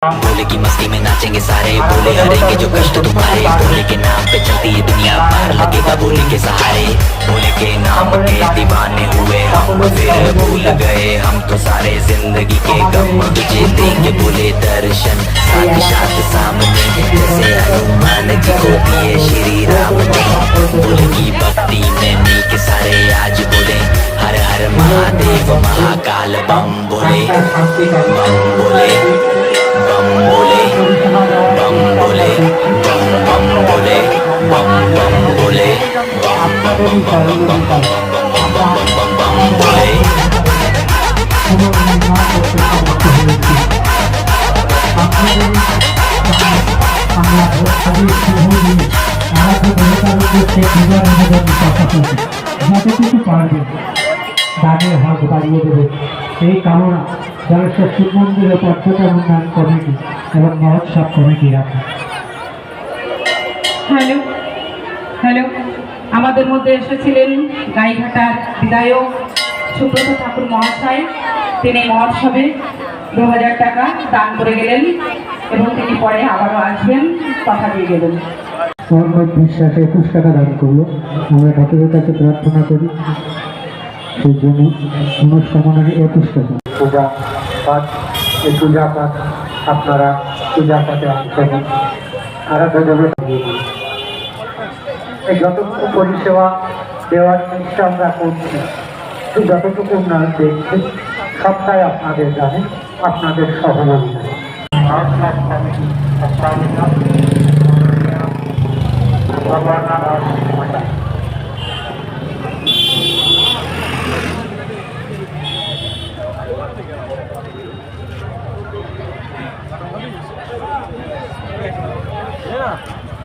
बोले की मस्ती में नाचेंगे सारे, बोले हरेंगे जो कष्ट तुम्हारे, बोले के नाम पे चलती है दुनिया, पार लगेगा बोले के सहारे। बोले के नाम के दीवाने हुए हम, फिर भूल गए हम तो सारे जिंदगी के गम। तुझे देंगे बोले दर्शन साक्षात सामने, जैसे हनुमान जी को दिए श्री राम ने। बोले की भक्ति में मी के सारे आज बोले हर हर महादेव महाकाल बम बोले, बम बोले, बम बोले, बम बोले, बम बम बोले, बम बम बोले, बम बम बम बम बम बम बम बम बम बोले। যতটুকু পারবে দানের হাত বাড়িয়ে দেবে এই কামনা জলেশ্বর শিব মন্দিরের পর্যটন উন্নয়ন কমিটি এবং মহোৎসব কমিটি রাখে। হ্যালো হ্যালো আমাদের মধ্যে এসেছিলেন গাইঘাটার বিধায়ক সুব্রত ঠাকুর মহাশয়। তিনি মহোৎসবে 2000 টাকা দান করে গেলেন এবং তিনি পরে আবারও আসবেন, কথা দিয়ে গেলেন। মোহাম্মদ বিশ্বাস 21 টাকা দান করলো। আমরা ঠাকুরের কাছে প্রার্থনা করি সেই জন্য মনস্কামনার 21 টাকা পূজা পাঠ, এই পূজা পাঠ আপনারা পূজা পাঠে অংশ নেন, আরাধনা দেবে। এই যতটুকু পরিষেবা দেওয়ার চেষ্টা আমরা করছি, যতটুকু আমরা দেখছি সবটাই আপনাদের জানেন, আপনাদের সহযোগিতা। Yeah.